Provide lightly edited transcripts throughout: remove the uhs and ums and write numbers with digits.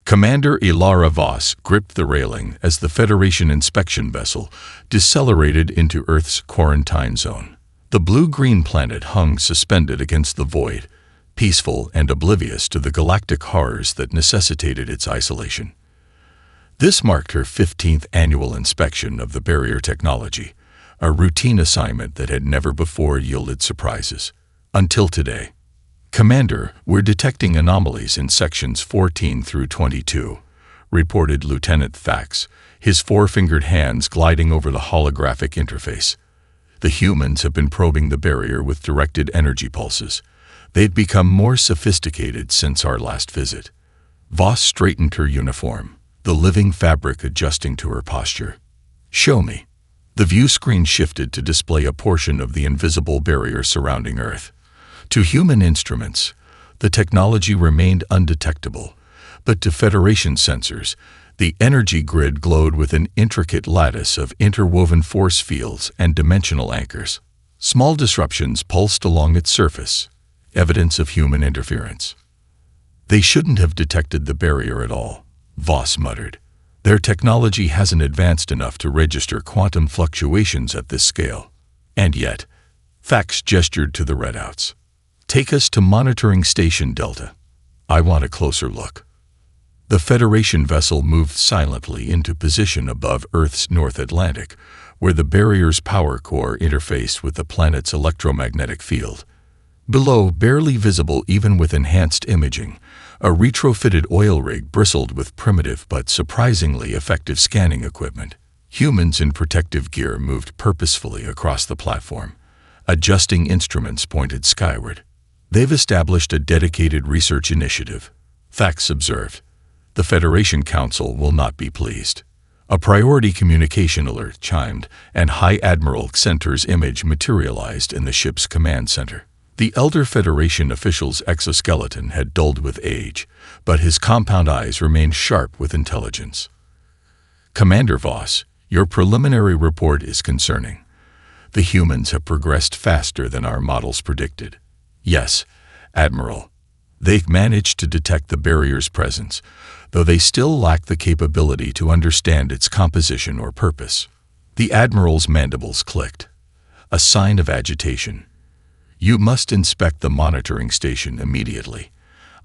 Commander Ilara Voss gripped the railing as the Federation inspection vessel decelerated into Earth's quarantine zone. The blue-green planet hung suspended against the void, peaceful and oblivious to the galactic horrors that necessitated its isolation. This marked her 15th annual inspection of the barrier technology, a routine assignment that had never before yielded surprises. Until today. "Commander, we're detecting anomalies in sections 14 through 22, reported Lieutenant Thax, his four-fingered hands gliding over the holographic interface. The humans have been probing the barrier with directed energy pulses. They've become more sophisticated since our last visit. Voss straightened her uniform, the living fabric adjusting to her posture. "Show me." The view screen shifted to display a portion of the invisible barrier surrounding Earth. To human instruments, the technology remained undetectable, but to Federation sensors, the energy grid glowed with an intricate lattice of interwoven force fields and dimensional anchors. Small disruptions pulsed along its surface, evidence of human interference. "They shouldn't have detected the barrier at all," Voss muttered. "Their technology hasn't advanced enough to register quantum fluctuations at this scale. And yet," Thax gestured to the readouts, "take us to Monitoring Station Delta. I want a closer look." The Federation vessel moved silently into position above Earth's North Atlantic, where the barrier's power core interfaced with the planet's electromagnetic field. Below, barely visible even with enhanced imaging, a retrofitted oil rig bristled with primitive but surprisingly effective scanning equipment. Humans in protective gear moved purposefully across the platform. Adjusting instruments pointed skyward. "They've established a dedicated research initiative," Thax observed. "The Federation Council will not be pleased." A priority communication alert chimed, and High Admiral Xentor's image materialized in the ship's command center. The elder Federation official's exoskeleton had dulled with age, but his compound eyes remained sharp with intelligence. "Commander Voss, your preliminary report is concerning. The humans have progressed faster than our models predicted." "Yes, Admiral. They've managed to detect the barrier's presence, though they still lack the capability to understand its composition or purpose." The Admiral's mandibles clicked, a sign of agitation. "You must inspect the monitoring station immediately.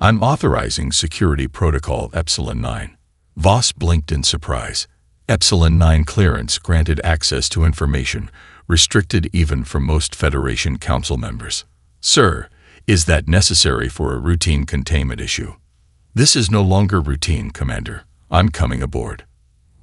I'm authorizing Security Protocol Epsilon 9. Voss blinked in surprise. Epsilon 9 clearance granted access to information, restricted even for most Federation Council members. "Sir, is that necessary for a routine containment issue?" "This is no longer routine, Commander. I'm coming aboard."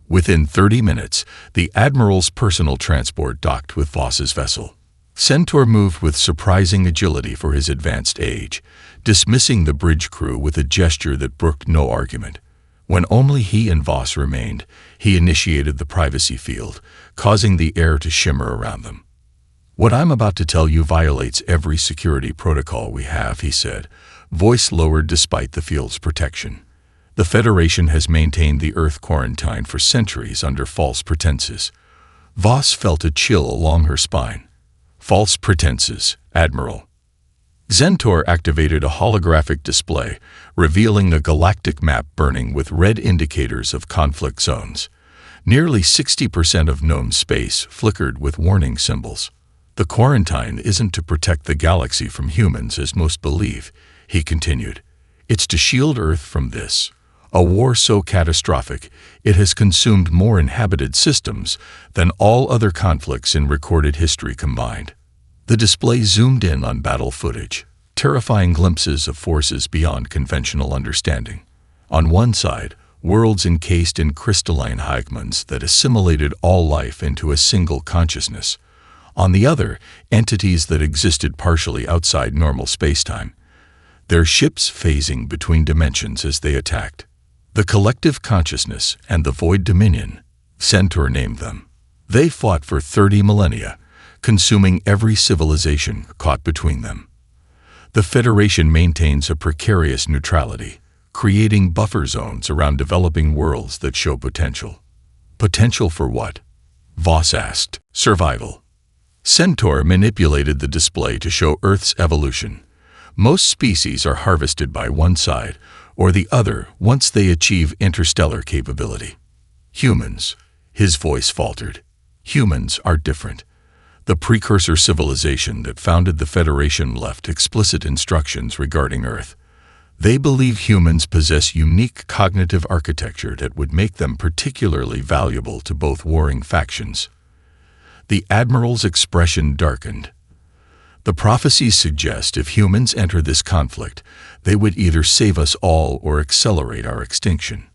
Within 30 minutes, the Admiral's personal transport docked with Voss's vessel. Centaur moved with surprising agility for his advanced age, dismissing the bridge crew with a gesture that brooked no argument. When only he and Voss remained, he initiated the privacy field, causing the air to shimmer around them. "What I'm about to tell you violates every security protocol we have," he said, voice lowered despite the field's protection. "The Federation has maintained the Earth quarantine for centuries under false pretenses." Voss felt a chill along her spine. "False pretenses, Admiral." Xentor activated a holographic display, revealing a galactic map burning with red indicators of conflict zones. Nearly 60% of known space flickered with warning symbols. "The quarantine isn't to protect the galaxy from humans as most believe," he continued. "It's to shield Earth from this. A war so catastrophic, it has consumed more inhabited systems than all other conflicts in recorded history combined." The display zoomed in on battle footage, terrifying glimpses of forces beyond conventional understanding. On one side, worlds encased in crystalline hegemons that assimilated all life into a single consciousness. On the other, entities that existed partially outside normal spacetime, their ships phasing between dimensions as they attacked. The collective consciousness and the Void Dominion, Centaur named them. They fought for 30 millennia, consuming every civilization caught between them. The Federation maintains a precarious neutrality, creating buffer zones around developing worlds that show potential. "Potential for what?" Voss asked. "Survival." Centaur manipulated the display to show Earth's evolution. Most species are harvested by one side, or the other once they achieve interstellar capability. Humans, his voice faltered. Humans are different. The precursor civilization that founded the Federation left explicit instructions regarding Earth. They believe humans possess unique cognitive architecture that would make them particularly valuable to both warring factions. The Admiral's expression darkened. The prophecies suggest if humans enter this conflict, they would either save us all or accelerate our extinction.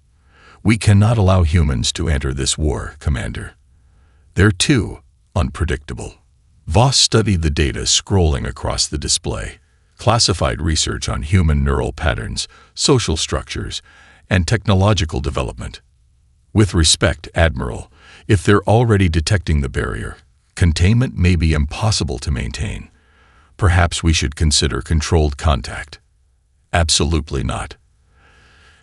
We cannot allow humans to enter this war, Commander. They're too unpredictable. Voss studied the data scrolling across the display. Classified research on human neural patterns, social structures, and technological development. With respect, Admiral, if they're already detecting the barrier, containment may be impossible to maintain. Perhaps we should consider controlled contact. Absolutely not.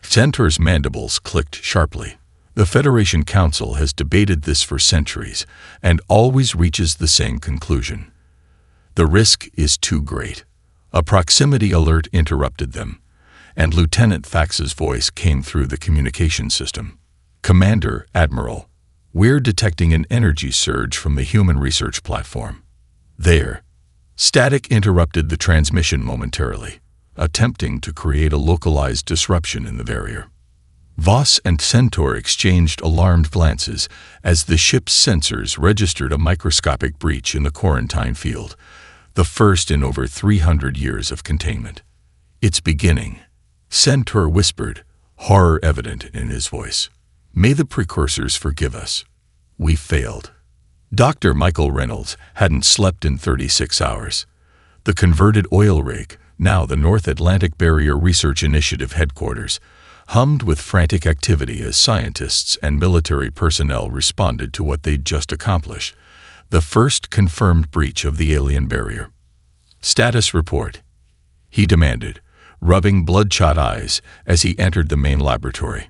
Centaur's mandibles clicked sharply. The Federation Council has debated this for centuries and always reaches the same conclusion. The risk is too great. A proximity alert interrupted them, and Lieutenant Thax's voice came through the communication system. Commander, Admiral, we're detecting an energy surge from the human research platform. There. Static interrupted the transmission momentarily, attempting to create a localized disruption in the barrier. Voss and Centaur exchanged alarmed glances as the ship's sensors registered a microscopic breach in the quarantine field, the first in over 300 years of containment. It's beginning, Centaur whispered, horror evident in his voice. May the precursors forgive us. We failed. Dr. Michael Reynolds hadn't slept in 36 hours. The converted oil rig, now the North Atlantic Barrier Research Initiative headquarters, hummed with frantic activity as scientists and military personnel responded to what they'd just accomplished. The first confirmed breach of the alien barrier. Status report, he demanded, rubbing bloodshot eyes as he entered the main laboratory.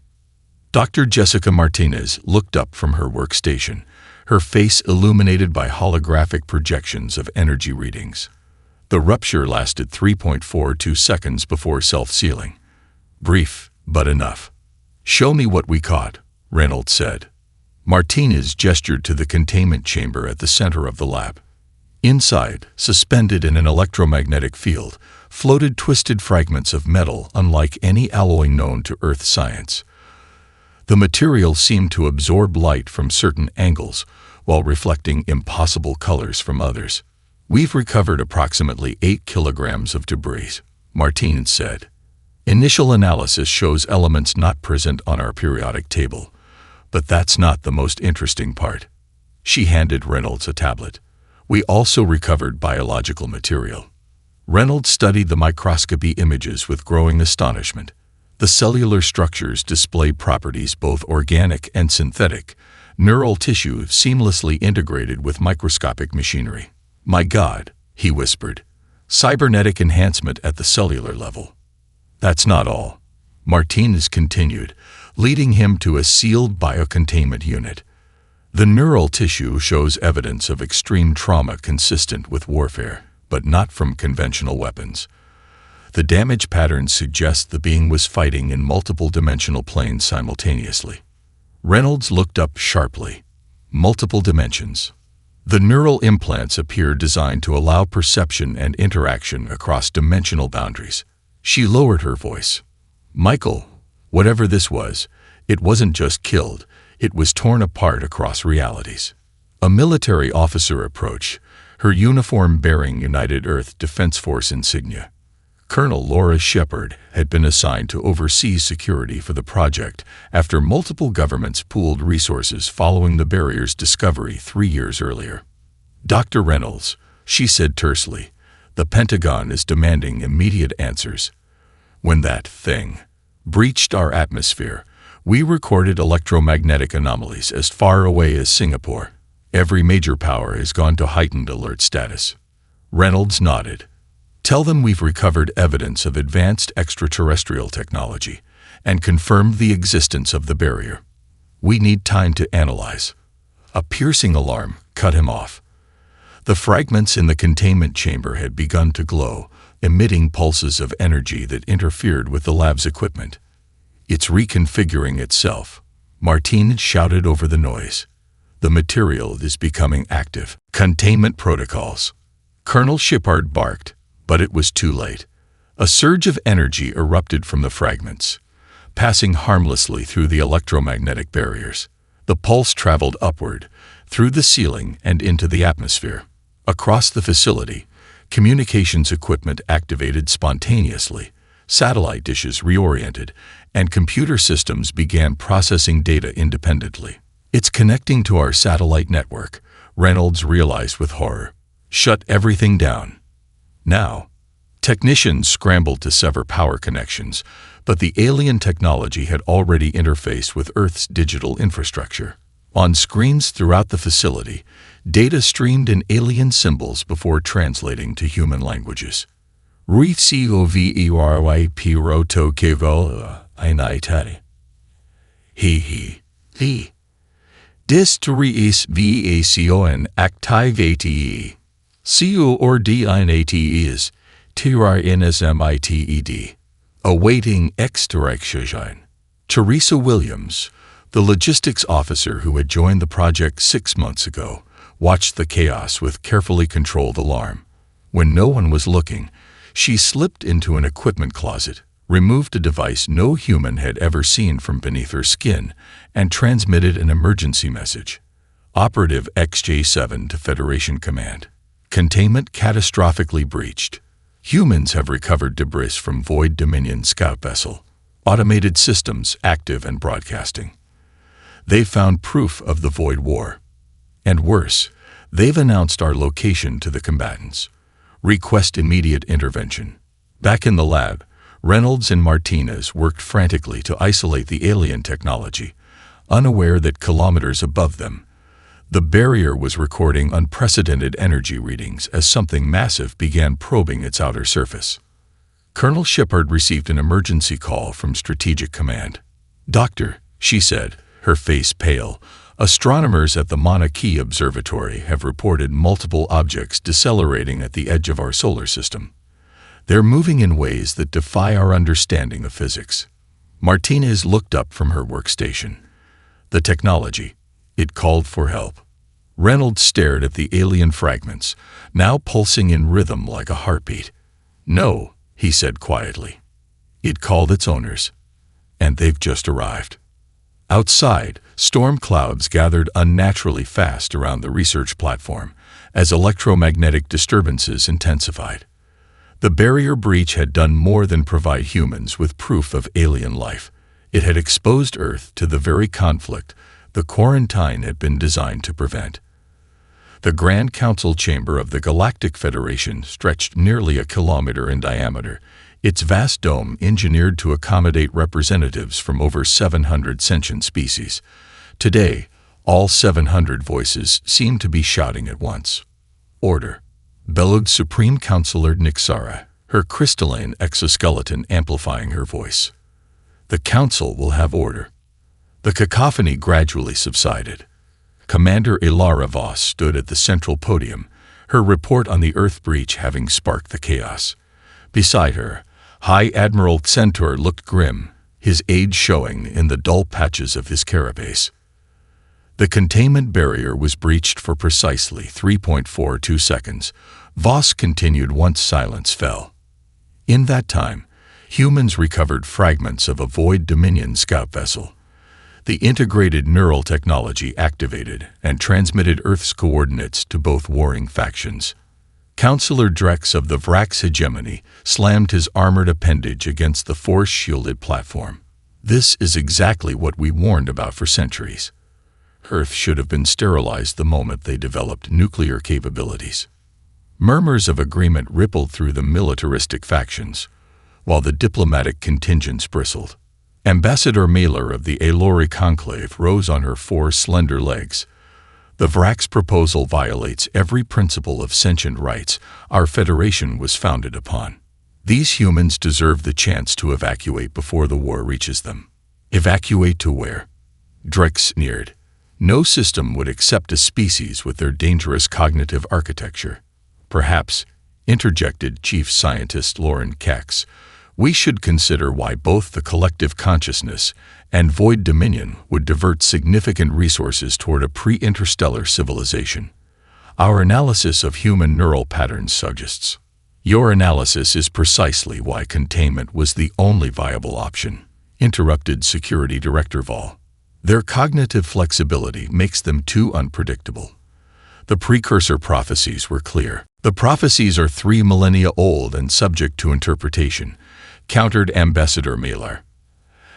Dr. Jessica Martinez looked up from her workstation, her face illuminated by holographic projections of energy readings. The rupture lasted 3.42 seconds before self-sealing. Brief, but enough. Show me what we caught, Reynolds said. Martinez gestured to the containment chamber at the center of the lab. Inside, suspended in an electromagnetic field, floated twisted fragments of metal unlike any alloy known to Earth science. The material seemed to absorb light from certain angles while reflecting impossible colors from others. We've recovered approximately 8 kilograms of debris, Martinez said. Initial analysis shows elements not present on our periodic table. But that's not the most interesting part. She handed Reynolds a tablet. We also recovered biological material. Reynolds studied the microscopy images with growing astonishment. The cellular structures display properties both organic and synthetic, neural tissue seamlessly integrated with microscopic machinery. My God, he whispered. Cybernetic enhancement at the cellular level. That's not all. Martinez continued, leading him to a sealed biocontainment unit. The neural tissue shows evidence of extreme trauma consistent with warfare, but not from conventional weapons. The damage patterns suggest the being was fighting in multiple dimensional planes simultaneously. Reynolds looked up sharply. Multiple dimensions. The neural implants appear designed to allow perception and interaction across dimensional boundaries. She lowered her voice. Michael, whatever this was, it wasn't just killed, it was torn apart across realities. A military officer approached, her uniform bearing United Earth Defense Force insignia. Colonel Laura Shepard had been assigned to oversee security for the project after multiple governments pooled resources following the barrier's discovery 3 years earlier. Dr. Reynolds, she said tersely, the Pentagon is demanding immediate answers. When that thing breached our atmosphere, we recorded electromagnetic anomalies as far away as Singapore. Every major power has gone to heightened alert status. Reynolds nodded. Tell them we've recovered evidence of advanced extraterrestrial technology and confirmed the existence of the barrier. We need time to analyze. A piercing alarm cut him off. The fragments in the containment chamber had begun to glow, emitting pulses of energy that interfered with the lab's equipment. It's reconfiguring itself. Martin shouted over the noise. The material is becoming active. Containment protocols. Colonel Shepard barked, but it was too late. A surge of energy erupted from the fragments, passing harmlessly through the electromagnetic barriers. The pulse traveled upward, through the ceiling and into the atmosphere. Across the facility, communications equipment activated spontaneously, satellite dishes reoriented, and computer systems began processing data independently. "It's connecting to our satellite network," Reynolds realized with horror. "Shut everything down. Now." Technicians scrambled to sever power connections, but the alien technology had already interfaced with Earth's digital infrastructure. On screens throughout the facility, data streamed in alien symbols before translating to human languages. "Recoveyp roto kevo inaitari. He. Distories vacon activate. Co ordinates TRNSMITED. Awaiting extraction." Teresa Williams, the logistics officer who had joined the project 6 months ago, watched the chaos with carefully controlled alarm. When no one was looking, she slipped into an equipment closet, removed a device no human had ever seen from beneath her skin, and transmitted an emergency message. Operative XJ7 to Federation Command. Containment catastrophically breached. Humans have recovered debris from Void Dominion scout vessel. Automated systems active and broadcasting. They've found proof of the Void War. And worse, they've announced our location to the combatants. Request immediate intervention. Back in the lab, Reynolds and Martinez worked frantically to isolate the alien technology, unaware that kilometers above them, the barrier was recording unprecedented energy readings as something massive began probing its outer surface. Colonel Shepard received an emergency call from Strategic Command. "Doctor," she said, her face pale, "astronomers at the Mauna Kea Observatory have reported multiple objects decelerating at the edge of our solar system. They're moving in ways that defy our understanding of physics." Martinez looked up from her workstation. The technology, it called for help. Reynolds stared at the alien fragments, now pulsing in rhythm like a heartbeat. "No," he said quietly. "It called its owners, and they've just arrived." Outside, storm clouds gathered unnaturally fast around the research platform as electromagnetic disturbances intensified. The barrier breach had done more than provide humans with proof of alien life. It had exposed Earth to the very conflict the quarantine had been designed to prevent. The Grand Council chamber of the Galactic Federation stretched nearly a kilometer in diameter, its vast dome engineered to accommodate representatives from over 700 sentient species. Today, all 700 voices seemed to be shouting at once. "Order," bellowed Supreme Counselor Nixara, her crystalline exoskeleton amplifying her voice. "The Council will have order." The cacophony gradually subsided. Commander Ilara Voss stood at the central podium, her report on the Earth breach having sparked the chaos. Beside her, High Admiral Centaur looked grim, his age showing in the dull patches of his carapace. The containment barrier was breached for precisely 3.42 seconds. Voss continued once silence fell. In that time, humans recovered fragments of a Void Dominion scout vessel. The integrated neural technology activated and transmitted Earth's coordinates to both warring factions. Counselor Drex of the Vrax hegemony slammed his armored appendage against the force-shielded platform. "This is exactly what we warned about for centuries. Earth should have been sterilized the moment they developed nuclear capabilities." Murmurs of agreement rippled through the militaristic factions, while the diplomatic contingents bristled. Ambassador Mailer of the Aelori Conclave rose on her 4 slender legs. "The Vrax proposal violates every principle of sentient rights our Federation was founded upon. These humans deserve the chance to evacuate before the war reaches them." "Evacuate to where?" Drex sneered. "No system would accept a species with their dangerous cognitive architecture." "Perhaps," interjected Chief Scientist Lauren Kex, We should consider why both the collective consciousness and void dominion would divert significant resources toward a pre-interstellar civilization. Our analysis of human neural patterns suggests. Your analysis is precisely why containment was the only viable option, interrupted Security Director Vol. Their cognitive flexibility makes them too unpredictable. The precursor prophecies were clear. The prophecies are 3 millennia old and subject to interpretation, countered Ambassador Mailer.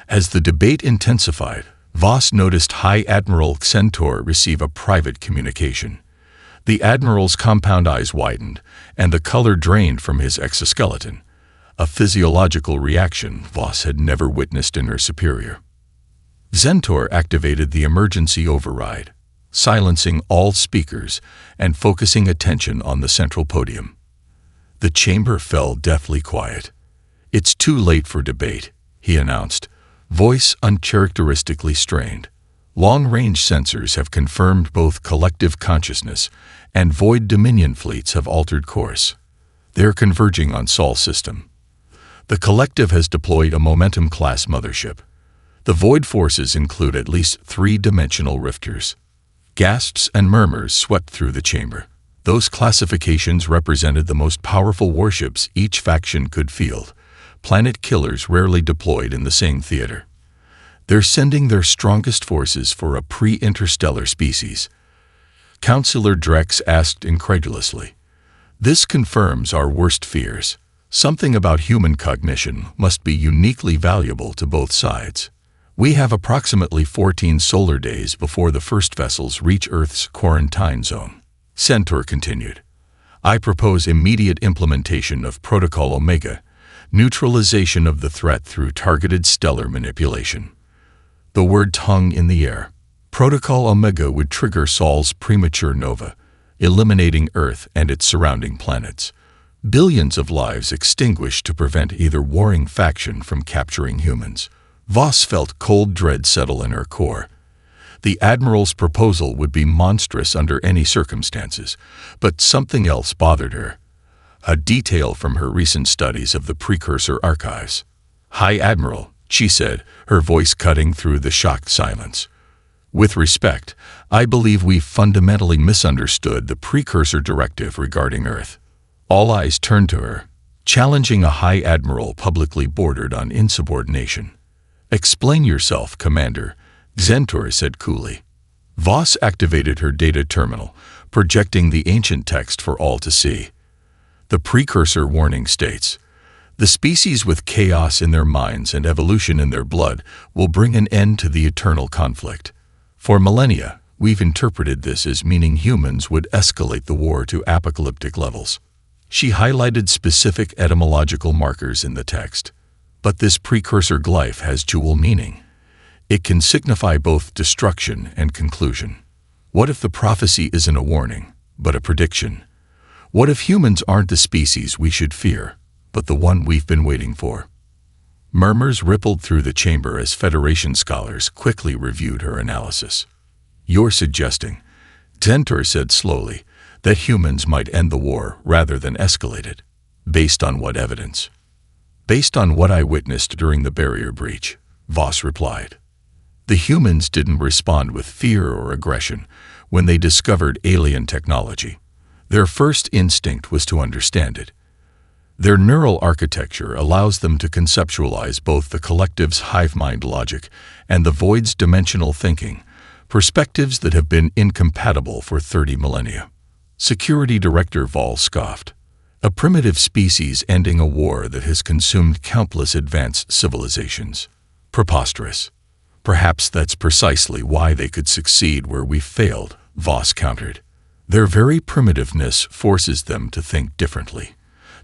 As the debate intensified, Voss noticed High Admiral Centaur receive a private communication. The Admiral's compound eyes widened, and the color drained from his exoskeleton, a physiological reaction Voss had never witnessed in her superior. Centaur activated the emergency override, silencing all speakers and focusing attention on the central podium. The chamber fell deathly quiet. "It's too late for debate," he announced, voice uncharacteristically strained. Long-range sensors have confirmed both collective consciousness and void dominion fleets have altered course. They're converging on Sol system. The collective has deployed a momentum-class mothership. The void forces include at least 3-dimensional rifters. Gasps and murmurs swept through the chamber. Those classifications represented the most powerful warships each faction could field, planet killers rarely deployed in the same theater. They're sending their strongest forces for a pre-interstellar species. Counselor Drex asked incredulously. This confirms our worst fears. Something about human cognition must be uniquely valuable to both sides. We have approximately 14 solar days before the first vessels reach Earth's quarantine zone. Centaur continued. I propose immediate implementation of Protocol Omega, neutralization of the threat through targeted stellar manipulation. The word hung in the air. Protocol Omega would trigger Sol's premature nova, eliminating Earth and its surrounding planets. Billions of lives extinguished to prevent either warring faction from capturing humans. Voss felt cold dread settle in her core. The Admiral's proposal would be monstrous under any circumstances, but something else bothered her. A detail from her recent studies of the precursor archives. High Admiral, she said, her voice cutting through the shocked silence. With respect, I believe we fundamentally misunderstood the precursor directive regarding Earth. All eyes turned to her. Challenging a High Admiral publicly bordered on insubordination. Explain yourself, Commander, Centaur said coolly. Voss activated her data terminal, projecting the ancient text for all to see. The precursor warning states, the species with chaos in their minds and evolution in their blood will bring an end to the eternal conflict. For millennia, we've interpreted this as meaning humans would escalate the war to apocalyptic levels. She highlighted specific etymological markers in the text. But this precursor glyph has dual meaning. It can signify both destruction and conclusion. What if the prophecy isn't a warning, but a prediction? What if humans aren't the species we should fear, but the one we've been waiting for? Murmurs rippled through the chamber as Federation scholars quickly reviewed her analysis. You're suggesting, Centaur said slowly, that humans might end the war rather than escalate it. Based on what evidence? Based on what I witnessed during the barrier breach, Voss replied. The humans didn't respond with fear or aggression when they discovered alien technology. Their first instinct was to understand it. Their neural architecture allows them to conceptualize both the collective's hive-mind logic and the void's dimensional thinking, perspectives that have been incompatible for 30 millennia. Security Director Vol scoffed. A primitive species ending a war that has consumed countless advanced civilizations. Preposterous. Perhaps that's precisely why they could succeed where we failed, Voss countered. Their very primitiveness forces them to think differently,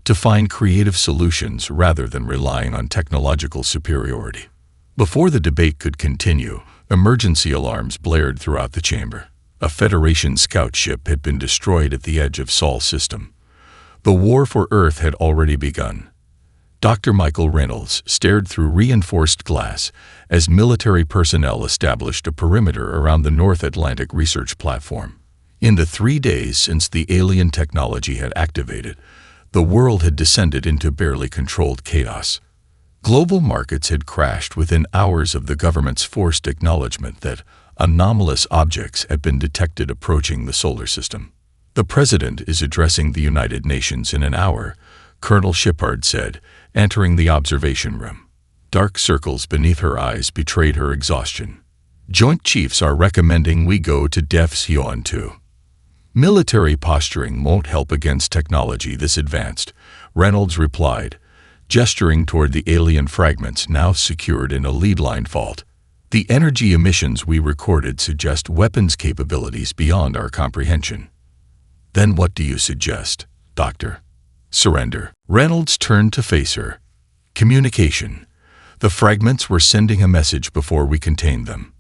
to find creative solutions rather than relying on technological superiority. Before the debate could continue, emergency alarms blared throughout the chamber. A Federation scout ship had been destroyed at the edge of Sol system. The war for Earth had already begun. Dr. Michael Reynolds stared through reinforced glass as military personnel established a perimeter around the North Atlantic research platform. In the 3 days since the alien technology had activated, the world had descended into barely controlled chaos. Global markets had crashed within hours of the government's forced acknowledgement that anomalous objects had been detected approaching the solar system. "The President is addressing the United Nations in an hour," Colonel Shepard said, entering the observation room. Dark circles beneath her eyes betrayed her exhaustion. "Joint Chiefs are recommending we go to Defs 2. Military posturing won't help against technology this advanced," Reynolds replied, gesturing toward the alien fragments now secured in a lead-line vault. "The energy emissions we recorded suggest weapons capabilities beyond our comprehension." "Then what do you suggest, Doctor?" "Surrender." Reynolds turned to face her. "Communication. The fragments were sending a message before we contained them.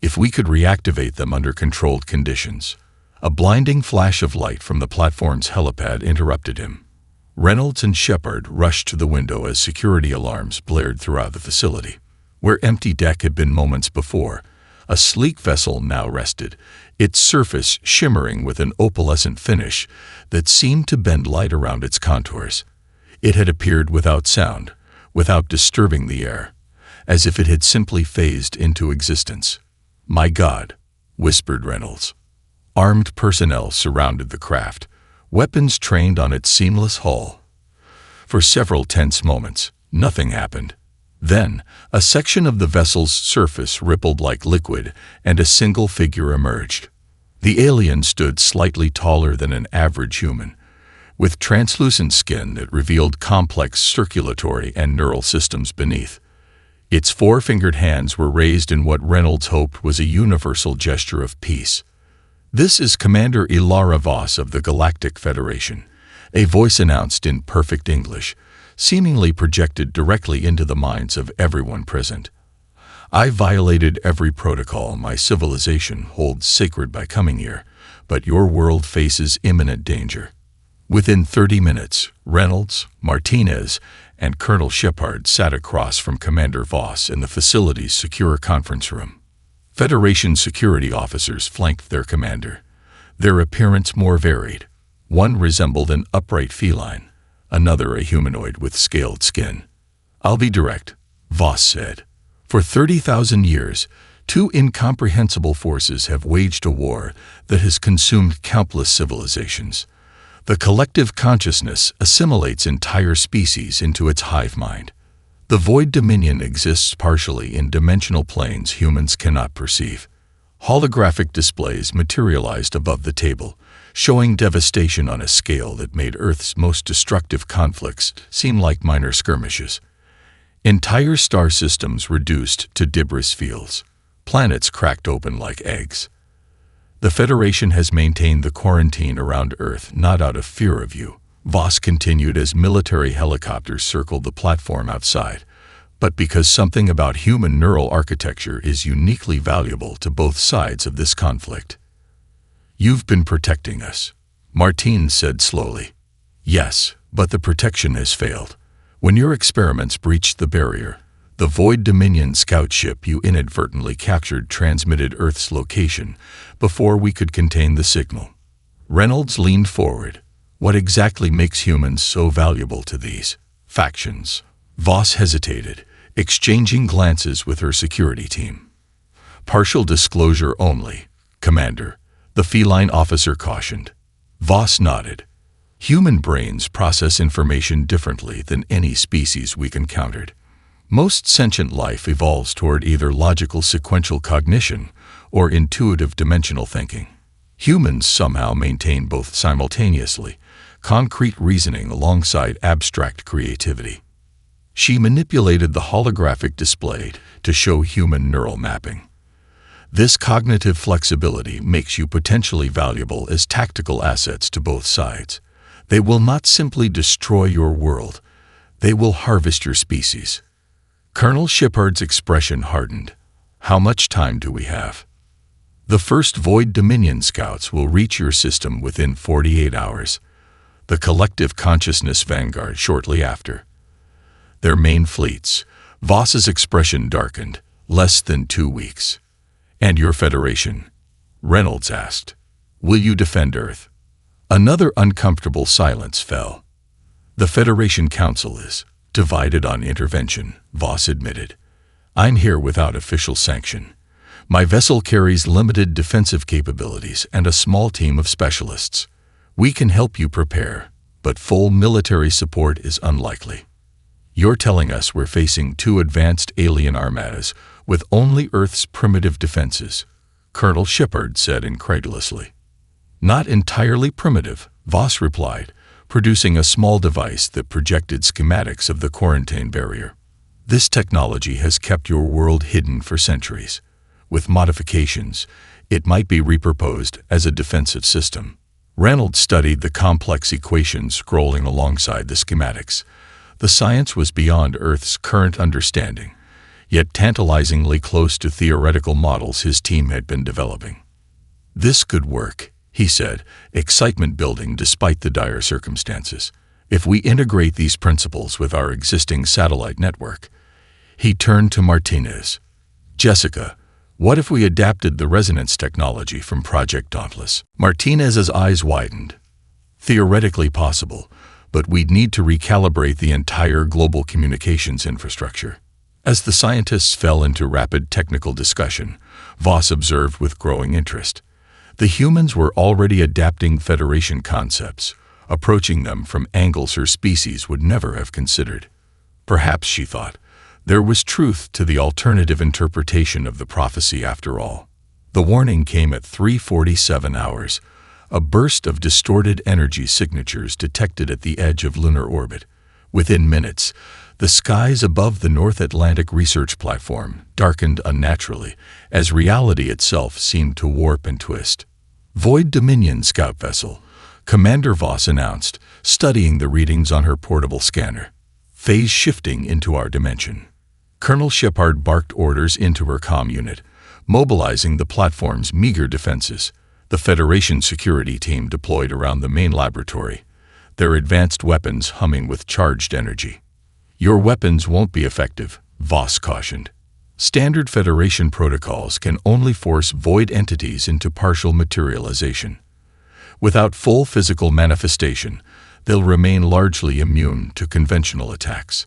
If we could reactivate them under controlled conditions." A blinding flash of light from the platform's helipad interrupted him. Reynolds and Shepard rushed to the window as security alarms blared throughout the facility. Where empty deck had been moments before, a sleek vessel now rested, its surface shimmering with an opalescent finish that seemed to bend light around its contours. It had appeared without sound, without disturbing the air, as if it had simply phased into existence. "My God," whispered Reynolds. Armed personnel surrounded the craft, weapons trained on its seamless hull. For several tense moments, nothing happened. Then, a section of the vessel's surface rippled like liquid, and a single figure emerged. The alien stood slightly taller than an average human, with translucent skin that revealed complex circulatory and neural systems beneath. Its four-fingered hands were raised in what Reynolds hoped was a universal gesture of peace. "This is Commander Ilara Voss of the Galactic Federation," a voice announced in perfect English, seemingly projected directly into the minds of everyone present. "I violated every protocol my civilization holds sacred by coming here, but your world faces imminent danger." Within 30 minutes, Reynolds, Martinez, and Colonel Shepard sat across from Commander Voss in the facility's secure conference room. Federation security officers flanked their commander, their appearance more varied. One resembled an upright feline, another a humanoid with scaled skin. "I'll be direct," Voss said. "For 30,000 years, two incomprehensible forces have waged a war that has consumed countless civilizations. The collective consciousness assimilates entire species into its hive mind. The void dominion exists partially in dimensional planes humans cannot perceive." Holographic displays materialized above the table, showing devastation on a scale that made Earth's most destructive conflicts seem like minor skirmishes. Entire star systems reduced to debris fields. Planets cracked open like eggs. "The Federation has maintained the quarantine around Earth not out of fear of you," Voss continued as military helicopters circled the platform outside, "but because something about human neural architecture is uniquely valuable to both sides of this conflict." "You've been protecting us," Martin said slowly. "Yes, but the protection has failed. When your experiments breached the barrier, the Void Dominion scout ship you inadvertently captured transmitted Earth's location before we could contain the signal." Reynolds leaned forward. "What exactly makes humans so valuable to these factions?" Voss hesitated, exchanging glances with her security team. "Partial disclosure only, Commander," the feline officer cautioned. Voss nodded. "Human brains process information differently than any species we've encountered. Most sentient life evolves toward either logical sequential cognition or intuitive dimensional thinking. Humans somehow maintain both simultaneously, concrete reasoning alongside abstract creativity." She manipulated the holographic display to show human neural mapping. "This cognitive flexibility makes you potentially valuable as tactical assets to both sides. They will not simply destroy your world, they will harvest your species." Colonel Shepard's expression hardened. "How much time do we have?" "The first Void Dominion scouts will reach your system within 48 hours. The collective consciousness vanguard shortly after. Their main fleets," Voss's expression darkened, "less than 2 weeks." "And your Federation?" Reynolds asked. "Will you defend Earth?" Another uncomfortable silence fell. "The Federation Council is Divided on intervention, Voss admitted. I'm here without official sanction. My vessel carries limited defensive capabilities and a small team of specialists. We can help you prepare, but full military support is unlikely. You're telling us we're facing two advanced alien armadas with only Earth's primitive defenses, Colonel Shepard said incredulously. Not entirely primitive, Voss replied, producing a small device that projected schematics of the quarantine barrier. This technology has kept your world hidden for centuries. With modifications, it might be repurposed as a defensive system. Reynolds studied the complex equations scrolling alongside the schematics. The science was beyond Earth's current understanding, yet tantalizingly close to theoretical models his team had been developing. This could work, he said, excitement building despite the dire circumstances. If we integrate these principles with our existing satellite network. He turned to Martinez. Jessica, what if we adapted the resonance technology from Project Dauntless? Martinez's eyes widened. Theoretically possible, but we'd need to recalibrate the entire global communications infrastructure. As the scientists fell into rapid technical discussion, Voss observed with growing interest. The humans were already adapting Federation concepts, approaching them from angles her species would never have considered. Perhaps, she thought, there was truth to the alternative interpretation of the prophecy after all. The warning came at 3:47 hours, a burst of distorted energy signatures detected at the edge of lunar orbit. Within minutes, the skies above the North Atlantic research platform darkened unnaturally, as reality itself seemed to warp and twist. Void Dominion scout vessel, Commander Voss announced, studying the readings on her portable scanner. Phase shifting into our dimension. Colonel Shepard barked orders into her comm unit, mobilizing the platform's meager defenses. The Federation security team deployed around the main laboratory, their advanced weapons humming with charged energy. Your weapons won't be effective, Voss cautioned. Standard Federation protocols can only force void entities into partial materialization. Without full physical manifestation, they'll remain largely immune to conventional attacks.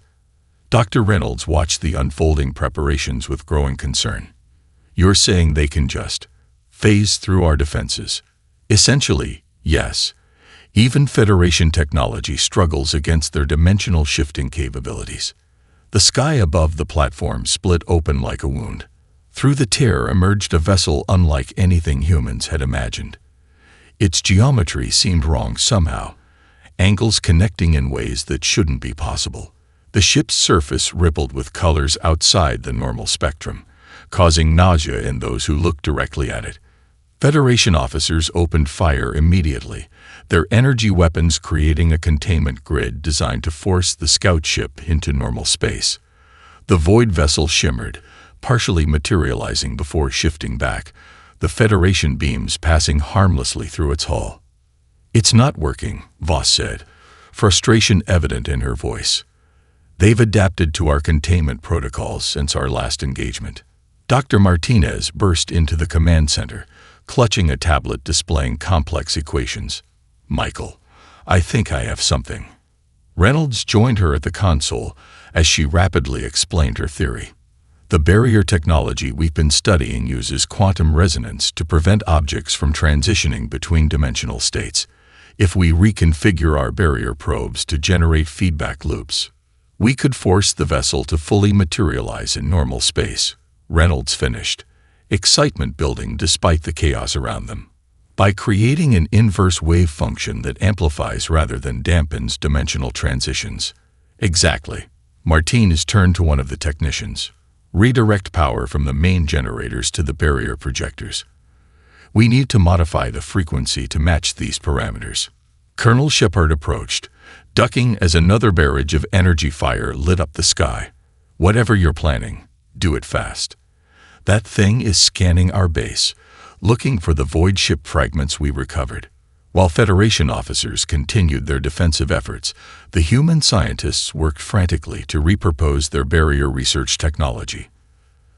Dr. Reynolds watched the unfolding preparations with growing concern. You're saying they can just phase through our defenses? Essentially, yes. Even Federation technology struggles against their dimensional shifting capabilities. The sky above the platform split open like a wound. Through the tear emerged a vessel unlike anything humans had imagined. Its geometry seemed wrong somehow, angles connecting in ways that shouldn't be possible. The ship's surface rippled with colors outside the normal spectrum, causing nausea in those who looked directly at it. Federation officers opened fire immediately, their energy weapons creating a containment grid designed to force the scout ship into normal space. The void vessel shimmered, partially materializing before shifting back, the Federation beams passing harmlessly through its hull. It's not working, Voss said, frustration evident in her voice. They've adapted to our containment protocols since our last engagement. Dr. Martinez burst into the command center, clutching a tablet displaying complex equations. Michael, I think I have something. Reynolds joined her at the console as she rapidly explained her theory. The barrier technology we've been studying uses quantum resonance to prevent objects from transitioning between dimensional states. If we reconfigure our barrier probes to generate feedback loops, we could force the vessel to fully materialize in normal space. Reynolds finished, excitement building despite the chaos around them. By creating an inverse wave function that amplifies rather than dampens dimensional transitions. Exactly. Martinez turned to one of the technicians. Redirect power from the main generators to the barrier projectors. We need to modify the frequency to match these parameters. Colonel Shepard approached, ducking as another barrage of energy fire lit up the sky. Whatever you're planning, do it fast. That thing is scanning our base, looking for the void ship fragments we recovered. While Federation officers continued their defensive efforts, the human scientists worked frantically to repurpose their barrier research technology.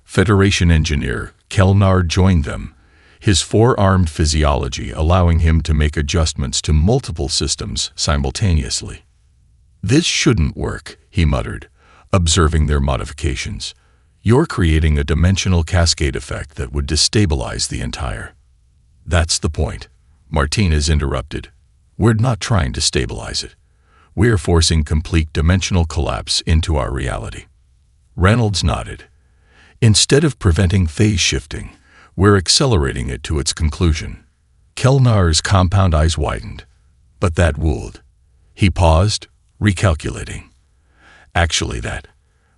Federation engineer Kelnar joined them, his four-armed physiology allowing him to make adjustments to multiple systems simultaneously. This shouldn't work, he muttered, observing their modifications. "You're creating a dimensional cascade effect that would destabilize the entire—" "That's the point," Martinez interrupted. "We're not trying to stabilize it. We're forcing complete dimensional collapse into our reality." Reynolds nodded. "Instead of preventing phase shifting, we're accelerating it to its conclusion." Kelnar's compound eyes widened. "But that would—" He paused, recalculating. "Actually, that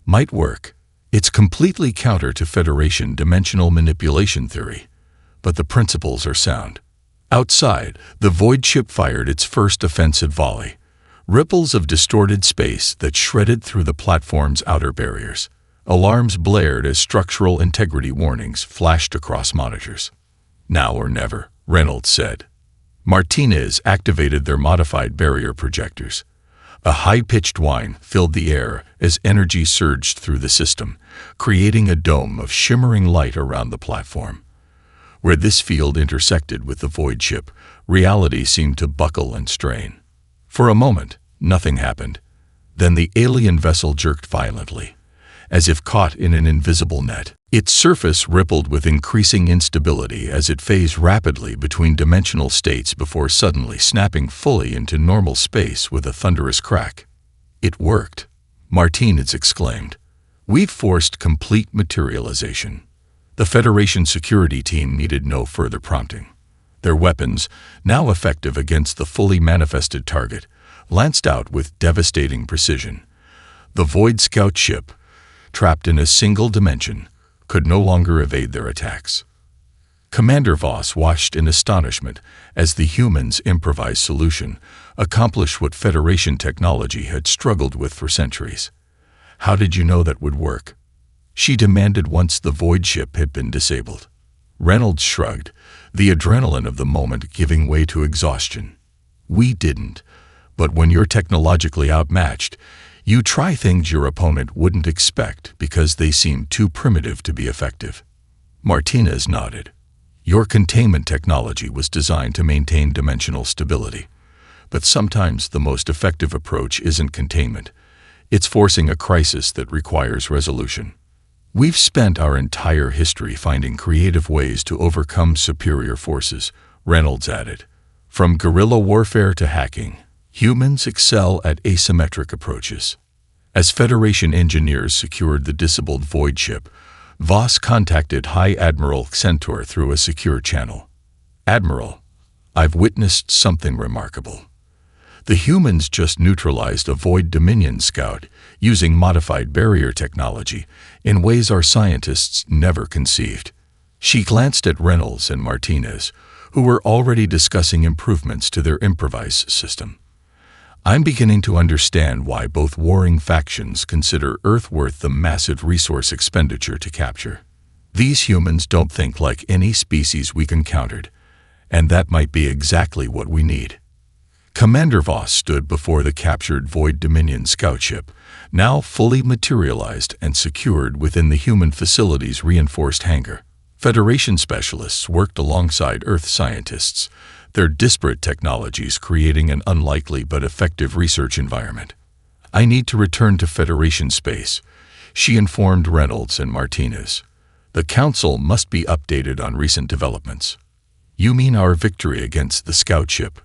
might work. It's completely counter to Federation dimensional manipulation theory, but the principles are sound." Outside, the void ship fired its first offensive volley. Ripples of distorted space that shredded through the platform's outer barriers. Alarms blared as structural integrity warnings flashed across monitors. "Now or never," Reynolds said. Martinez activated their modified barrier projectors. A high-pitched whine filled the air as energy surged through the system, creating a dome of shimmering light around the platform. Where this field intersected with the void ship, reality seemed to buckle and strain. For a moment, nothing happened. Then the alien vessel jerked violently, as if caught in an invisible net. Its surface rippled with increasing instability as it phased rapidly between dimensional states before suddenly snapping fully into normal space with a thunderous crack. "It worked," Martinez exclaimed. "We've forced complete materialization." The Federation security team needed no further prompting. Their weapons, now effective against the fully manifested target, lanced out with devastating precision. The Void Scout ship, trapped in a single dimension, could no longer evade their attacks. Commander Voss watched in astonishment as the humans' improvised solution accomplished what Federation technology had struggled with for centuries. "How did you know that would work?" she demanded once the void ship had been disabled. Reynolds shrugged, the adrenaline of the moment giving way to exhaustion. "We didn't, but when you're technologically outmatched, you try things your opponent wouldn't expect because they seem too primitive to be effective." Martinez nodded. "Your containment technology was designed to maintain dimensional stability. But sometimes the most effective approach isn't containment. It's forcing a crisis that requires resolution. We've spent our entire history finding creative ways to overcome superior forces," Reynolds added. "From guerrilla warfare to hacking, humans excel at asymmetric approaches." As Federation engineers secured the disabled void ship, Voss contacted High Admiral Centaur through a secure channel. "Admiral, I've witnessed something remarkable. The humans just neutralized a Void Dominion scout using modified barrier technology in ways our scientists never conceived." She glanced at Reynolds and Martinez, who were already discussing improvements to their improvised system. "I'm beginning to understand why both warring factions consider Earth worth the massive resource expenditure to capture. These humans don't think like any species we've encountered, and that might be exactly what we need." Commander Voss stood before the captured Void Dominion scout ship, now fully materialized and secured within the human facility's reinforced hangar. Federation specialists worked alongside Earth scientists, their disparate technologies creating an unlikely but effective research environment. "I need to return to Federation space," she informed Reynolds and Martinez. "The Council must be updated on recent developments." "You mean our victory against the scout ship?"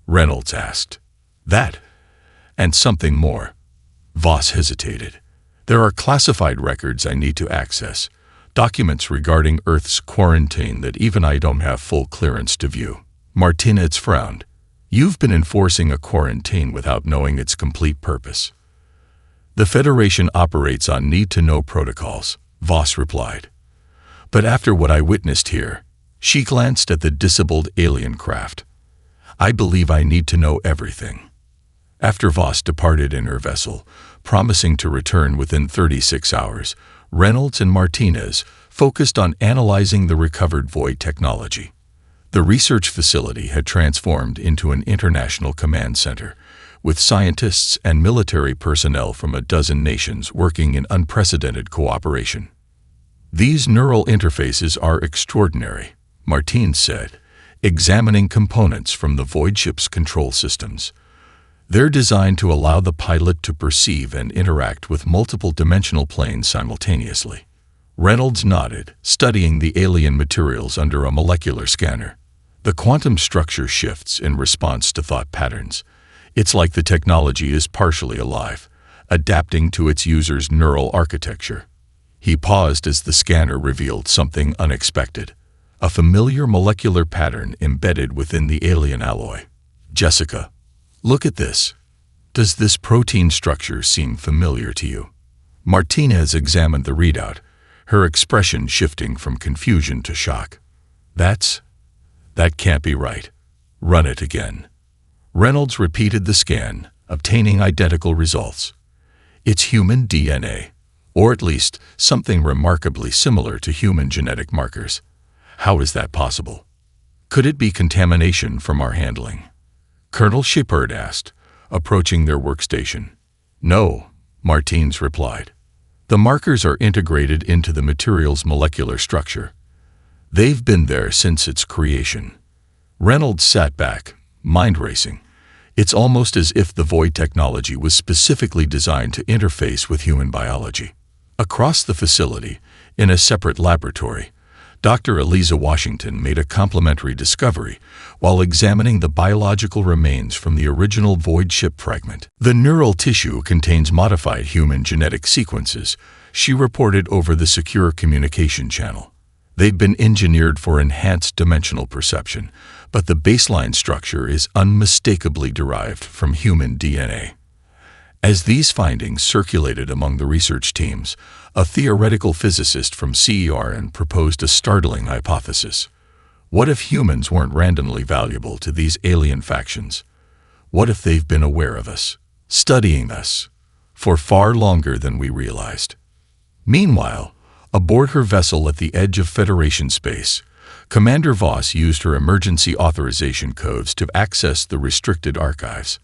Reynolds asked. "That, and something more." Voss hesitated. "There are classified records I need to access, documents regarding Earth's quarantine that even I don't have full clearance to view." Martinez frowned. "You've been enforcing a quarantine without knowing its complete purpose." "The Federation operates on need-to-know protocols," Voss replied. "But after what I witnessed here," she glanced at the disabled alien craft, "I believe I need to know everything." After Voss departed in her vessel, promising to return within 36 hours, Reynolds and Martinez focused on analyzing the recovered void technology. The research facility had transformed into an international command center, with scientists and military personnel from a dozen nations working in unprecedented cooperation. "These neural interfaces are extraordinary," Martinez said, examining components from the void ship's control systems. They're designed to allow the pilot to perceive and interact with multiple dimensional planes simultaneously. Reynolds nodded, studying the alien materials under a molecular scanner. The quantum structure shifts in response to thought patterns. It's like the technology is partially alive, adapting to its user's neural architecture. He paused as the scanner revealed something unexpected, a familiar molecular pattern embedded within the alien alloy. "Jessica, look at this. Does this protein structure seem familiar to you?" Martinez examined the readout, her expression shifting from confusion to shock. That can't be right. Run it again." Reynolds repeated the scan, obtaining identical results. "It's human DNA, or at least something remarkably similar to human genetic markers. How is that possible? Could it be contamination from our handling?" Colonel Shepard asked, approaching their workstation. "No," Martins replied. "The markers are integrated into the material's molecular structure. They've been there since its creation." Reynolds sat back, mind racing. It's almost as if the Void technology was specifically designed to interface with human biology. Across the facility, in a separate laboratory, Dr. Eliza Washington made a complementary discovery while examining the biological remains from the original Void ship fragment. "The neural tissue contains modified human genetic sequences," she reported over the secure communication channel. "They've been engineered for enhanced dimensional perception, but the baseline structure is unmistakably derived from human DNA." As these findings circulated among the research teams, a theoretical physicist from CERN proposed a startling hypothesis. What if humans weren't randomly valuable to these alien factions? What if they've been aware of us, studying us, for far longer than we realized? Meanwhile, aboard her vessel at the edge of Federation space, Commander Voss used her emergency authorization codes to access the restricted archives.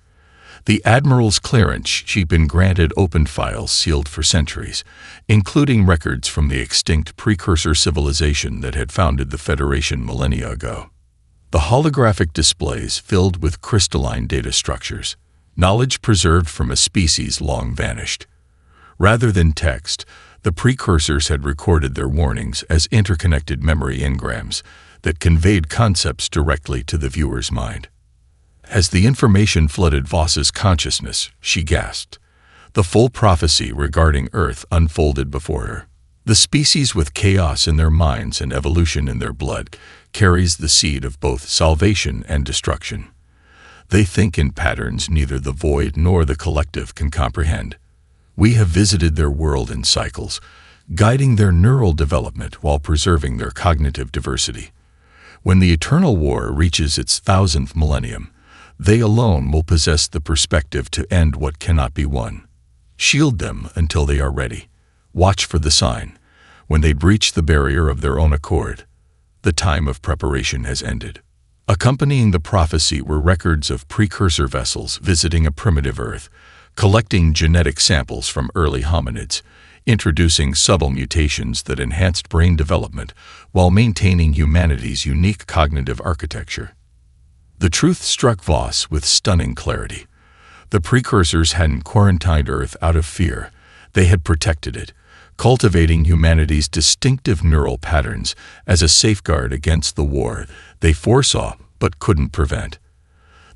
The Admiral's clearance she'd been granted opened files sealed for centuries, including records from the extinct precursor civilization that had founded the Federation millennia ago. The holographic displays filled with crystalline data structures, knowledge preserved from a species long vanished. Rather than text, the precursors had recorded their warnings as interconnected memory engrams that conveyed concepts directly to the viewer's mind. As the information flooded Voss's consciousness, she gasped. The full prophecy regarding Earth unfolded before her. The species with chaos in their minds and evolution in their blood carries the seed of both salvation and destruction. They think in patterns neither the Void nor the Collective can comprehend. We have visited their world in cycles, guiding their neural development while preserving their cognitive diversity. When the Eternal War reaches its 1000th millennium, they alone will possess the perspective to end what cannot be won. Shield them until they are ready. Watch for the sign. When they breach the barrier of their own accord, the time of preparation has ended. Accompanying the prophecy were records of precursor vessels visiting a primitive Earth, collecting genetic samples from early hominids, introducing subtle mutations that enhanced brain development while maintaining humanity's unique cognitive architecture. The truth struck Voss with stunning clarity. The precursors hadn't quarantined Earth out of fear. They had protected it, cultivating humanity's distinctive neural patterns as a safeguard against the war they foresaw but couldn't prevent.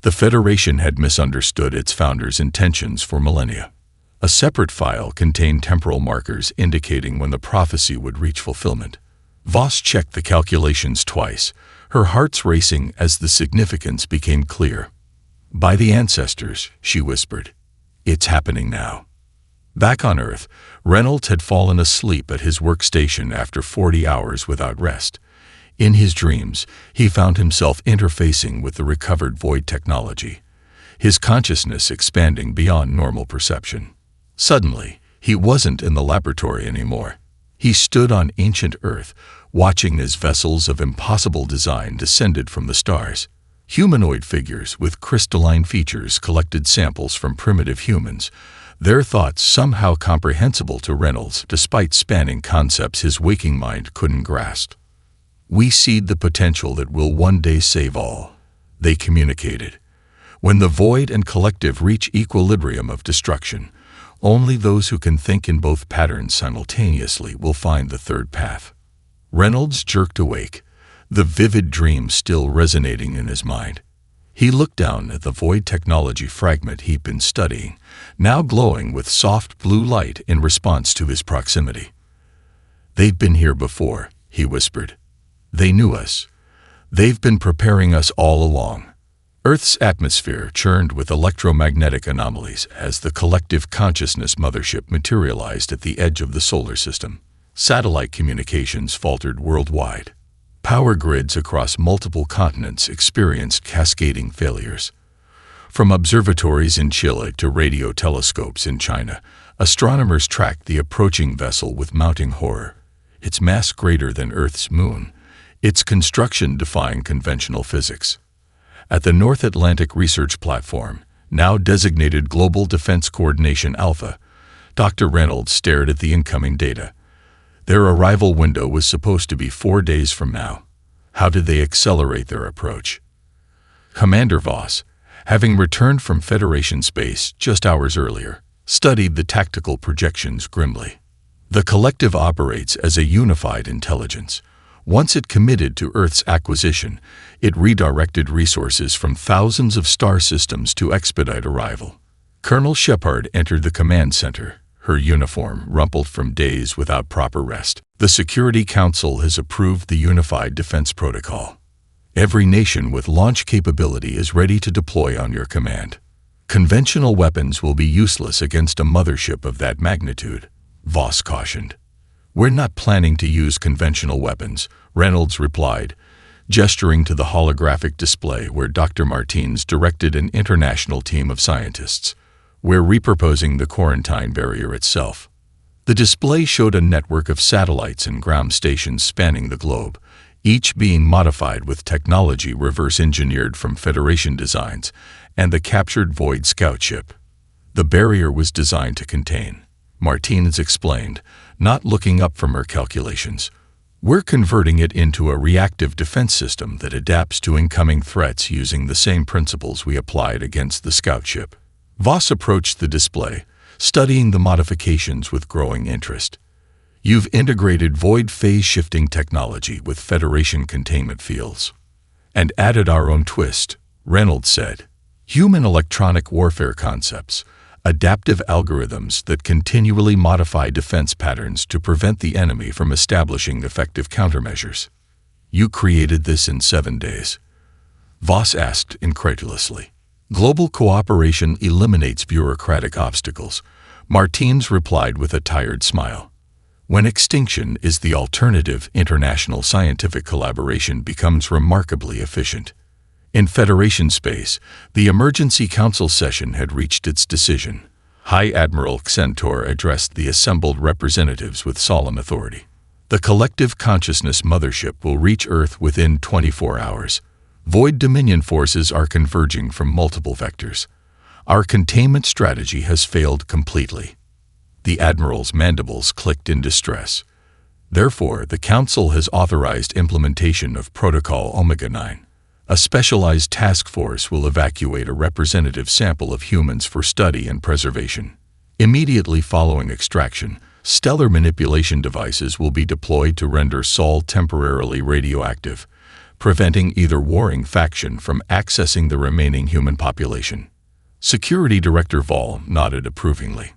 The Federation had misunderstood its founders' intentions for millennia. A separate file contained temporal markers indicating when the prophecy would reach fulfillment. Voss checked the calculations twice, her heart's racing as the significance became clear. "By the ancestors," she whispered. "It's happening now." Back on Earth, Reynolds had fallen asleep at his workstation after 40 hours without rest. In his dreams, he found himself interfacing with the recovered Void technology, his consciousness expanding beyond normal perception. Suddenly, he wasn't in the laboratory anymore. He stood on ancient Earth, watching as vessels of impossible design descended from the stars. Humanoid figures with crystalline features collected samples from primitive humans, their thoughts somehow comprehensible to Reynolds despite spanning concepts his waking mind couldn't grasp. "We seed the potential that will one day save all," they communicated. When the void and collective reach equilibrium of destruction, only those who can think in both patterns simultaneously will find the third path. Reynolds jerked awake, the vivid dream still resonating in his mind. He looked down at the void technology fragment he'd been studying, now glowing with soft blue light in response to his proximity. "They've been here before," he whispered. "They knew us. They've been preparing us all along." Earth's atmosphere churned with electromagnetic anomalies as the collective consciousness mothership materialized at the edge of the solar system. Satellite communications faltered worldwide. Power grids across multiple continents experienced cascading failures. From observatories in Chile to radio telescopes in China, astronomers tracked the approaching vessel with mounting horror. Its mass greater than Earth's moon, its construction defying conventional physics. At the North Atlantic Research Platform, now designated Global Defense Coordination Alpha, Dr. Reynolds stared at the incoming data. Their arrival window was supposed to be 4 days from now. How did they accelerate their approach? Commander Voss, having returned from Federation space just hours earlier, studied the tactical projections grimly. The collective operates as a unified intelligence. Once it committed to Earth's acquisition, it redirected resources from thousands of star systems to expedite arrival. Colonel Shepard entered the command center, her uniform rumpled from days without proper rest. "The Security Council has approved the Unified Defense Protocol. Every nation with launch capability is ready to deploy on your command. Conventional weapons will be useless against a mothership of that magnitude," Voss cautioned. "We're not planning to use conventional weapons," Reynolds replied, gesturing to the holographic display where Dr. Martins directed an international team of scientists. "We're repurposing the quarantine barrier itself." The display showed a network of satellites and ground stations spanning the globe, each being modified with technology reverse-engineered from Federation designs and the captured Void scout ship. "The barrier was designed to contain," Martinez explained, not looking up from her calculations. "We're converting it into a reactive defense system that adapts to incoming threats using the same principles we applied against the scout ship." Voss approached the display, studying the modifications with growing interest. "You've integrated void phase-shifting technology with Federation containment fields. And added our own twist," Reynolds said. "Human electronic warfare concepts, adaptive algorithms that continually modify defense patterns to prevent the enemy from establishing effective countermeasures. You created this in 7 days?" Voss asked incredulously. "Global cooperation eliminates bureaucratic obstacles," Martins replied with a tired smile. "When extinction is the alternative, international scientific collaboration becomes remarkably efficient." In Federation space, the Emergency Council session had reached its decision. High Admiral Xentor addressed the assembled representatives with solemn authority. "The collective consciousness mothership will reach Earth within 24 hours. Void Dominion forces are converging from multiple vectors. Our containment strategy has failed completely." The Admiral's mandibles clicked in distress. "Therefore, the Council has authorized implementation of Protocol Omega-9. A specialized task force will evacuate a representative sample of humans for study and preservation. Immediately following extraction, stellar manipulation devices will be deployed to render Sol temporarily radioactive, preventing either warring faction from accessing the remaining human population." Security Director Vol nodded approvingly.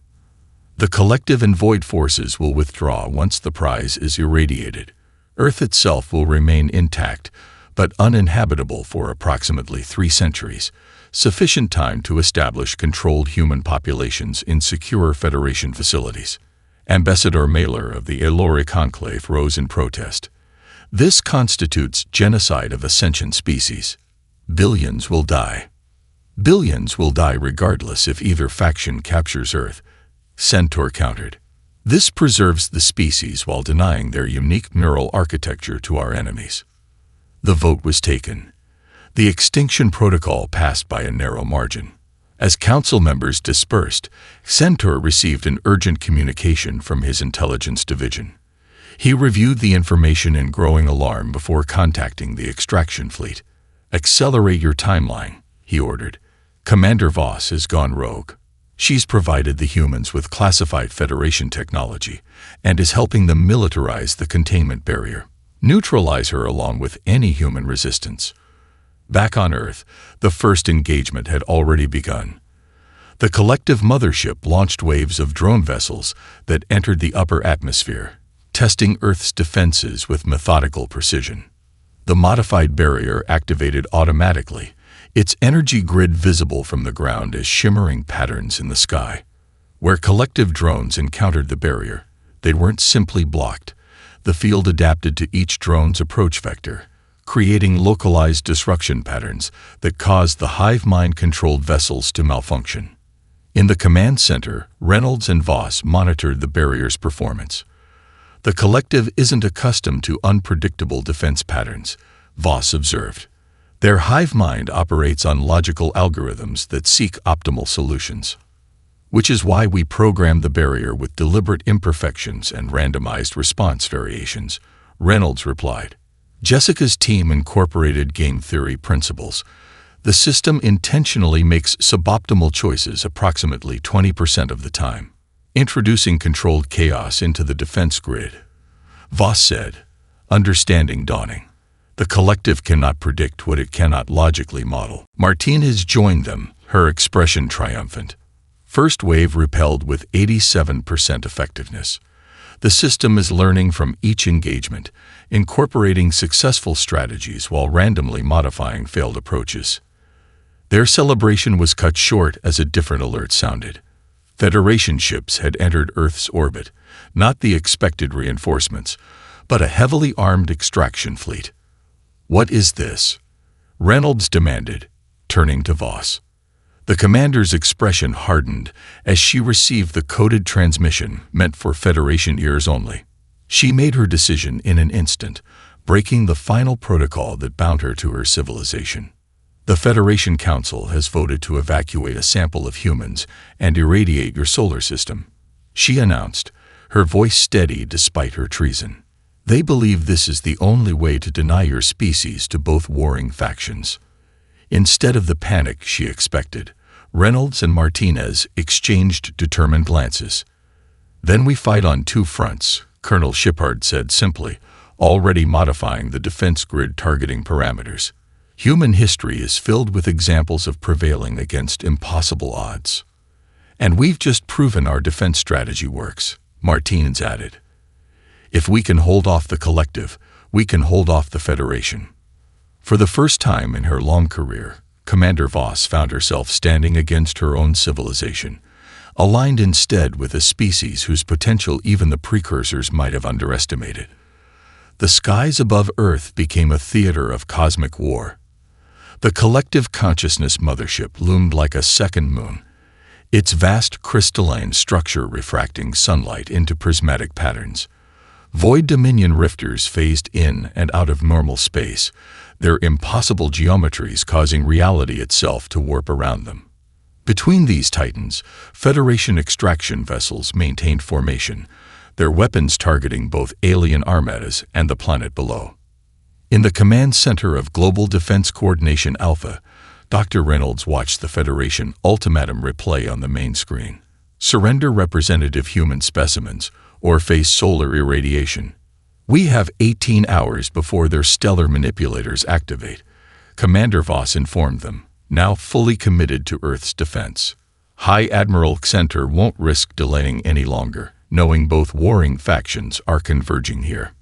"The collective and void forces will withdraw once the prize is irradiated. Earth itself will remain intact, but uninhabitable for approximately 3 centuries, sufficient time to establish controlled human populations in secure Federation facilities." Ambassador Mailer of the Elori Conclave rose in protest. "This constitutes genocide of a sentient species. Billions will die. Billions will die regardless if either faction captures Earth," Centaur countered. "This preserves the species while denying their unique neural architecture to our enemies." The vote was taken. The extinction protocol passed by a narrow margin. As council members dispersed, Centaur received an urgent communication from his intelligence division. He reviewed the information in growing alarm before contacting the extraction fleet. "Accelerate your timeline," he ordered. Commander Voss has gone rogue. She's provided the humans with classified Federation technology and is helping them militarize the containment barrier. Neutralize her along with any human resistance. Back on Earth, the first engagement had already begun. The collective mothership launched waves of drone vessels that entered the upper atmosphere, testing Earth's defenses with methodical precision. The modified barrier activated automatically, its energy grid visible from the ground as shimmering patterns in the sky. Where collective drones encountered the barrier, they weren't simply blocked. The field adapted to each drone's approach vector, creating localized disruption patterns that caused the hive mind-controlled vessels to malfunction. In the command center, Reynolds and Voss monitored the barrier's performance. The collective isn't accustomed to unpredictable defense patterns, Voss observed. Their hive mind operates on logical algorithms that seek optimal solutions. Which is why we program the barrier with deliberate imperfections and randomized response variations, Reynolds replied. Jessica's team incorporated game theory principles. The system intentionally makes suboptimal choices approximately 20% of the time, introducing controlled chaos into the defense grid. Voss said, understanding dawning. The collective cannot predict what it cannot logically model. Martinez joined them, her expression triumphant. First wave repelled with 87% effectiveness. The system is learning from each engagement, incorporating successful strategies while randomly modifying failed approaches. Their celebration was cut short as a different alert sounded. Federation ships had entered Earth's orbit, not the expected reinforcements, but a heavily armed extraction fleet. What is this? Reynolds demanded, turning to Voss. The commander's expression hardened as she received the coded transmission meant for Federation ears only. She made her decision in an instant, breaking the final protocol that bound her to her civilization. The Federation Council has voted to evacuate a sample of humans and irradiate your solar system, she announced, her voice steady despite her treason. They believe this is the only way to deny your species to both warring factions. Instead of the panic she expected, Reynolds and Martinez exchanged determined glances. Then we fight on two fronts, Colonel Shepard said simply, already modifying the defense grid targeting parameters. Human history is filled with examples of prevailing against impossible odds. And we've just proven our defense strategy works, Martinez added. If we can hold off the collective, we can hold off the Federation. For the first time in her long career, Commander Voss found herself standing against her own civilization, aligned instead with a species whose potential even the precursors might have underestimated. The skies above Earth became a theater of cosmic war. The collective consciousness mothership loomed like a second moon, its vast crystalline structure refracting sunlight into prismatic patterns. Void Dominion rifters phased in and out of normal space, their impossible geometries causing reality itself to warp around them. Between these titans, Federation extraction vessels maintained formation, their weapons targeting both alien armadas and the planet below. In the command center of Global Defense Coordination Alpha, Dr. Reynolds watched the Federation ultimatum replay on the main screen. Surrender representative human specimens, or face solar irradiation. We have 18 hours before their stellar manipulators activate, Commander Voss informed them, now fully committed to Earth's defense. High Admiral Xenter won't risk delaying any longer, knowing both warring factions are converging here.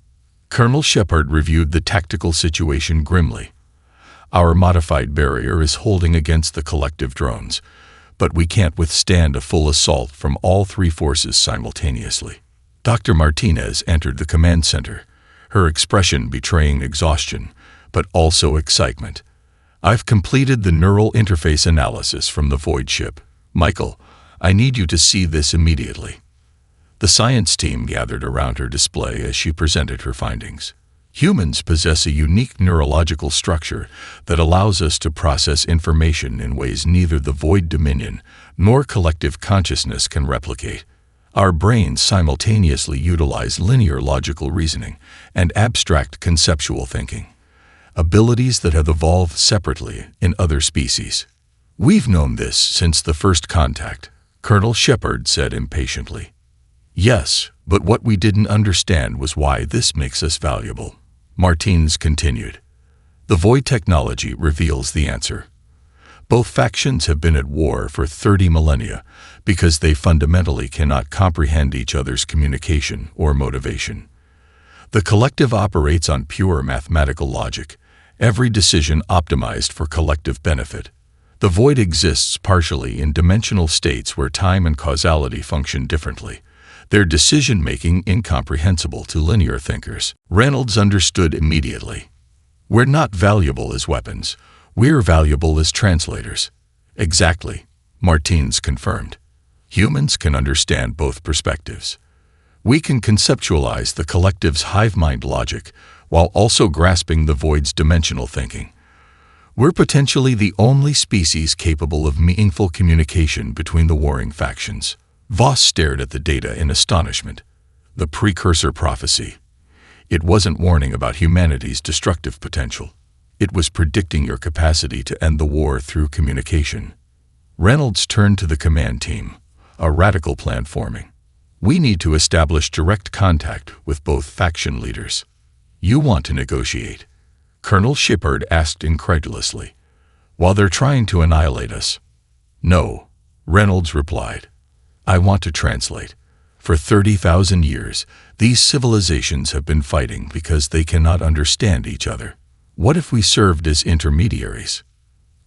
Colonel Shepard reviewed the tactical situation grimly. Our modified barrier is holding against the collective drones, but we can't withstand a full assault from all three forces simultaneously. Dr. Martinez entered the command center, her expression betraying exhaustion, but also excitement. I've completed the neural interface analysis from the Void ship. Michael, I need you to see this immediately. The science team gathered around her display as she presented her findings. Humans possess a unique neurological structure that allows us to process information in ways neither the Void Dominion nor collective consciousness can replicate. Our brains simultaneously utilize linear logical reasoning and abstract conceptual thinking, abilities that have evolved separately in other species. "We've known this since the first contact," Colonel Shepard said impatiently. "Yes, but what we didn't understand was why this makes us valuable," Martinez continued. "The Void technology reveals the answer. Both factions have been at war for 30 millennia because they fundamentally cannot comprehend each other's communication or motivation. The collective operates on pure mathematical logic, every decision optimized for collective benefit. The Void exists partially in dimensional states where time and causality function differently, their decision-making incomprehensible to linear thinkers." Reynolds understood immediately. "We're not valuable as weapons. We're valuable as translators." "Exactly," Martinez confirmed. "Humans can understand both perspectives. We can conceptualize the collective's hive-mind logic while also grasping the Void's dimensional thinking. We're potentially the only species capable of meaningful communication between the warring factions." Voss stared at the data in astonishment. The precursor prophecy. It wasn't warning about humanity's destructive potential. It was predicting your capacity to end the war through communication. Reynolds turned to the command team, a radical plan forming. "We need to establish direct contact with both faction leaders." "You want to negotiate?" Colonel Shepard asked incredulously. "While they're trying to annihilate us?" "No," Reynolds replied. "I want to translate. For 30,000 years, these civilizations have been fighting because they cannot understand each other. What if we served as intermediaries?"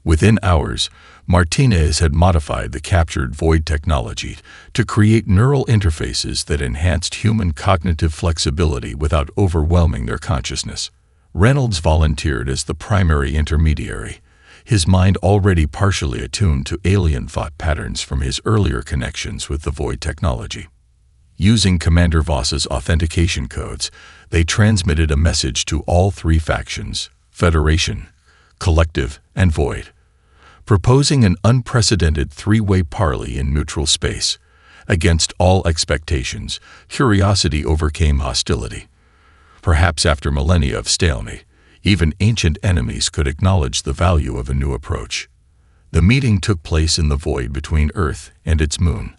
Within hours, Martinez had modified the captured Void technology to create neural interfaces that enhanced human cognitive flexibility without overwhelming their consciousness. Reynolds volunteered as the primary intermediary, his mind already partially attuned to alien thought patterns from his earlier connections with the Void technology. Using Commander Voss's authentication codes, they transmitted a message to all three factions, Federation, Collective, and Void, proposing an unprecedented three-way parley in neutral space. Against all expectations, curiosity overcame hostility. Perhaps after millennia of stalemate, even ancient enemies could acknowledge the value of a new approach. The meeting took place in the Void between Earth and its moon,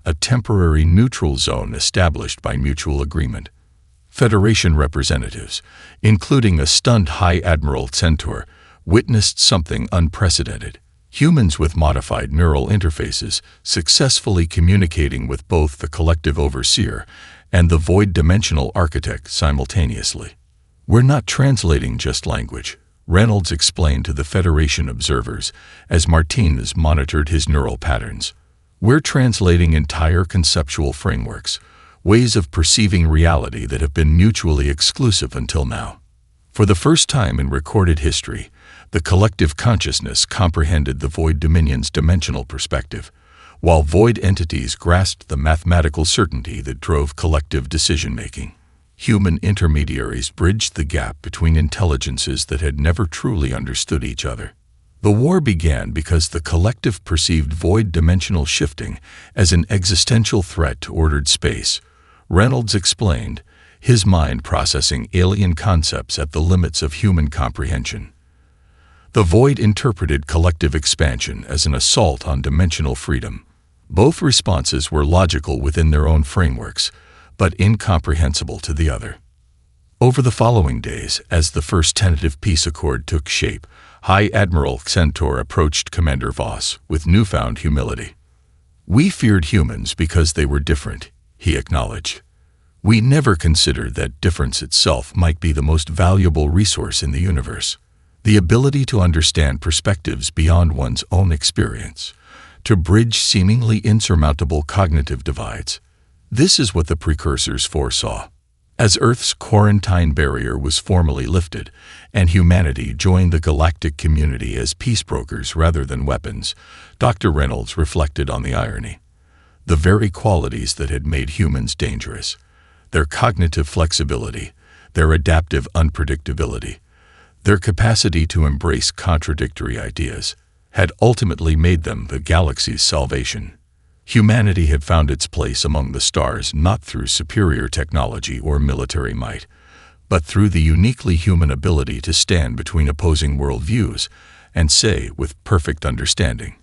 a temporary neutral zone established by mutual agreement. Federation representatives, including a stunned High Admiral Centaur, witnessed something unprecedented. Humans with modified neural interfaces successfully communicating with both the collective overseer and the Void dimensional architect simultaneously. "We're not translating just language," Reynolds explained to the Federation observers as Martinez monitored his neural patterns. "We're translating entire conceptual frameworks, ways of perceiving reality that have been mutually exclusive until now." For the first time in recorded history, the collective consciousness comprehended the Void Dominion's dimensional perspective, while Void entities grasped the mathematical certainty that drove collective decision-making. Human intermediaries bridged the gap between intelligences that had never truly understood each other. The war began because the collective perceived Void dimensional shifting as an existential threat to ordered space. Reynolds explained, his mind processing alien concepts at the limits of human comprehension. The Void interpreted collective expansion as an assault on dimensional freedom. Both responses were logical within their own frameworks, but incomprehensible to the other. Over the following days, as the first tentative peace accord took shape, High Admiral Centaur approached Commander Voss with newfound humility. "We feared humans because they were different," he acknowledged. "We never considered that difference itself might be the most valuable resource in the universe. The ability to understand perspectives beyond one's own experience, to bridge seemingly insurmountable cognitive divides. This is what the precursors foresaw. As Earth's quarantine barrier was formally lifted, and humanity joined the galactic community as peace brokers rather than weapons, Dr. Reynolds reflected on the irony. The very qualities that had made humans dangerous, their cognitive flexibility, their adaptive unpredictability, their capacity to embrace contradictory ideas, had ultimately made them the galaxy's salvation. Humanity had found its place among the stars not through superior technology or military might, but through the uniquely human ability to stand between opposing worldviews and say with perfect understanding,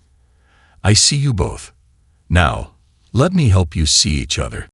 "I see you both. Now, let me help you see each other."